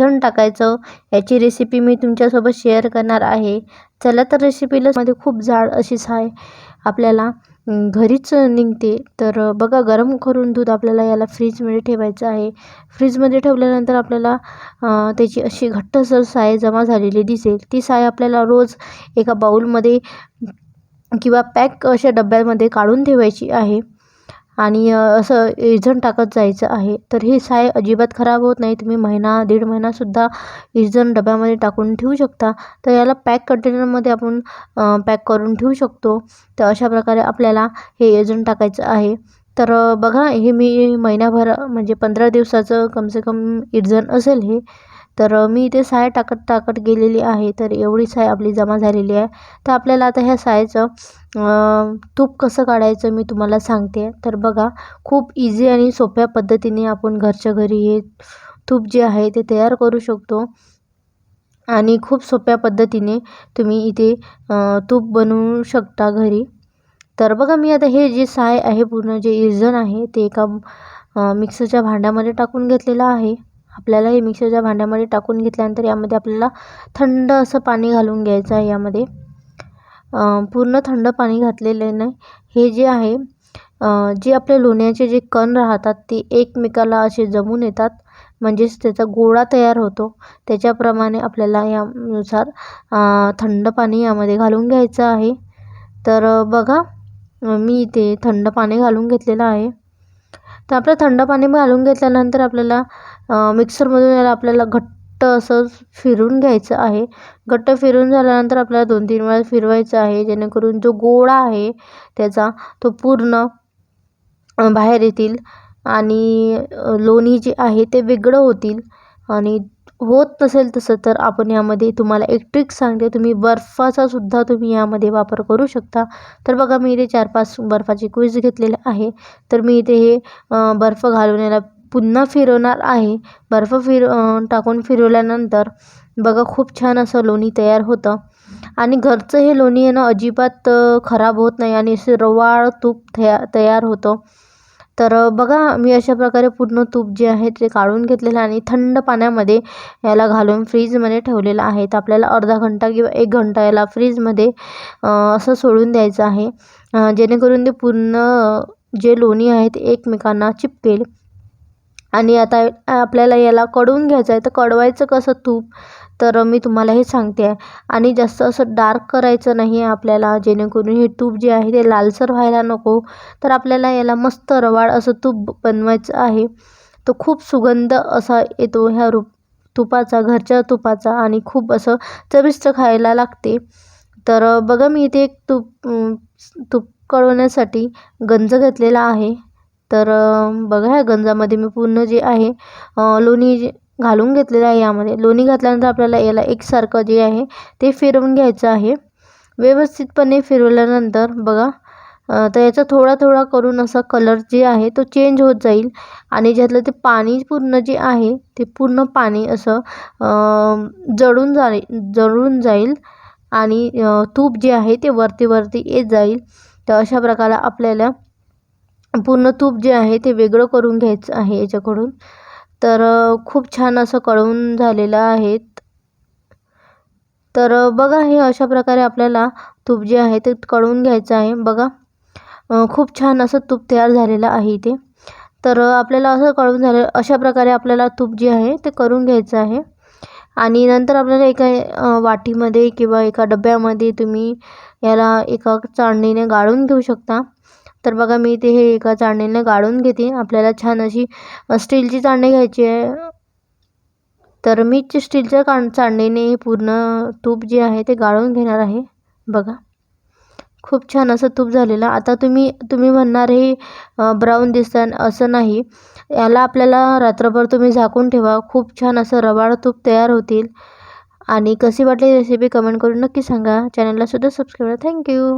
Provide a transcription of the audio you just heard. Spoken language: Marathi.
इथं टाकायचं याची रेसिपी मी तुमच्यासोबत शेअर करणार आहे. चला तर रेसिपीला मध्ये खूप जाड अशी साय आपल्याला घरीच निघते. तर बघा, गरम करून दूध आपल्याला याला फ्रीजमध्ये ठेवायचं आहे. फ्रीजमध्ये ठेवल्यानंतर आपल्याला त्याची अशी घट्टसर साय जमा झालेली दिसेल. ती साय आपल्याला रोज एका बाउलमध्ये किंवा पॅक अशा डब्यामध्ये काढून ठेवायची आहे आणि असं इजन टाकत जायचं आहे. तर ही साय अजिबात खराब होत नाही. तुम्ही महिना दीड महिनासुद्धा इजन डब्यामध्ये टाकून ठेवू शकता. तर याला पॅक कंटेनरमध्ये आपण पॅक करून ठेवू शकतो. तर अशा प्रकारे आपल्याला हे इजन टाकायचं आहे. तर बघा, हे मी महिनाभर म्हणजे 15 दिवसाचं कमसे कम इजन असेल हे. तर मी इथे साय टाकत गेलेली आहे. तर एवढी साय आपली जमा झालेली आहे. तर आपल्याला आता ह्या सायचं तूप कसं काढायचं मी तुम्हाला सांगते. तर बघा, खूप इझी आणि सोप्या पद्धतीने आपण घरच्या घरी हे तूप जे आहे ते तयार करू शकतो आणि खूप सोप्या पद्धतीने तुम्ही इथे तूप बनवू शकता घरी. तर बघा, मी आता हे जे साय आहे पूर्ण जे इजन आहे ते एका मिक्सरच्या भांड्यामध्ये टाकून घेतलेलं आहे. आपल्याला हे मिक्सरच्या भांड्यामध्ये टाकून घेतल्यानंतर यामध्ये आपल्याला थंड असं पाणी घालून घ्यायचं आहे. यामध्ये पूर्ण थंड पाणी घातलेले नाही. हे जे आहे जे आपले लोण्याचे जे कण राहतात ते एकमेकाला असे जमून येतात, म्हणजेच त्याचा गोळा तयार होतो. त्याच्याप्रमाणे आपल्याला यानुसार थंड पाणी यामध्ये घालून घ्यायचं आहे. तर बघा, मी इथे थंड पाणी घालून घेतलेलं आहे. तर आपलं थंड पाणी घालून घेतल्यानंतर आपल्याला मिक्सरमधून याला आपल्याला घट्ट असं फिरून घ्यायचं आहे. घट्ट फिरून झाल्यानंतर आपल्याला 2-3 वेळा फिरवायचं आहे, जेणेकरून जो गोळा आहे त्याचा तो पूर्ण बाहेर येतील आणि लोणी जे आहे ते वेगळं होतील. आणि होत नसेल तसं तर आपण यामध्ये तुम्हाला एक ट्रिक सांगते, तुम्ही बर्फाचा सुद्धा तुम्ही यामध्ये वापर करू शकता. तर बघा, मी इथे 4-5 बर्फाचे क्यूब्स घेतलेले आहे. तर मी इथे हे बर्फ घालून याला पुन्हा फिरवणार आहे. बर्फ टाकून फिरवल्यानंतर बघा, खूप छान असं लोणी तयार होतं आणि घरचं हे लोणी आहे ना अजिबात खराब होत नाही आणि असं रवाळ तूप तयार होतं. तर बघा, मी अशा प्रकारे पूर्ण तूप जे आहे ते काढून घेतलेलं आणि थंड पाण्यामध्ये याला घालून फ्रीजमध्ये ठेवलेलं आहे. तर आपल्याला अर्धा घंटा किंवा 1 घंटा याला फ्रीजमध्ये असं सोडून द्यायचं आहे, जेणेकरून ते पूर्ण जे लोणी आहे ते एकमेकांना चिपकेल. आणि आता आपल्याला याला कढवून घ्यायचं आहे. तर कढवायचं कसं तूप, तर मी तुम्हाला हे सांगते आहे. आणि जास्त असं डार्क करायचं नाही आहे आपल्याला, जेणेकरून हे तूप जे आहे ते लालसर व्हायला नको. तर आपल्याला याला मस्त रवाळ असं तूप बनवायचं आहे. तो खूप सुगंध असा येतो ह्या तुपाचा, घरच्या तुपाचा, आणि खूप असं चविष्ट खायला लागते. तर बघा, मी इथे एक तूप कढवण्यासाठी गंज घेतलेला आहे. तर बघा, ह्या गंजामध्ये मी पूर्ण जे आहे लोणी घालून घेतलेलं आहे. यामध्ये लोणी घातल्यानंतर आपल्याला याला एकसारखं जे आहे ते फिरवून घ्यायचं आहे. व्यवस्थितपणे फिरवल्यानंतर बघा, तर याचा थोडा थोडा करून असा कलर जे आहे तो चेंज होत जाईल आणि ज्यातलं ते पाणी पूर्ण जे आहे ते पूर्ण पाणी असं जळून जाईल आणि तूप जे आहे ते वरती वरती येत जाईल. तर अशा प्रकारे आपल्याला पूर्ण तूप जे आहे ते वेगळं करून घ्यायचं आहे याच्याकडून. तर खूप छान असं कढवून झालेलं आहे. तर बघा, हे अशा प्रकारे आपल्याला तूप जे आहे ते कढवून घ्यायचं आहे. बघा, खूप छान असं तूप तयार झालेलं आहे इथे. तर आपल्याला असं कढवून झालं, अशा प्रकारे आपल्याला तूप जे आहे ते करून घ्यायचं आहे. आणि नंतर आपल्याला एका वाटीमध्ये किंवा एका डब्यामध्ये तुम्ही याला एका चाळणीने गाळून घेऊ शकता. तर बघा, मी इथे हे एका चाळणीने गाळून घेते. आपल्याला छान अशी स्टीलची चाळणी घ्यायची आहे. तर मी स्टीलच्या चाळणीने पूर्ण तूप जे आहे ते गाळून घेणार आहे. बघा, खूप छान असं तूप झालेलं. आता तुम्ही म्हणणार हे ब्राऊन दिसतं, असं नाही. याला आपल्याला रात्रभर तुम्ही झाकून ठेवा, खूप छान असं रवाळ तूप तयार होतील. आणि कशी वाटली रेसिपी कमेंट करून नक्की सांगा. चॅनलला सुद्धा सबस्क्राईब करा. थँक्यू.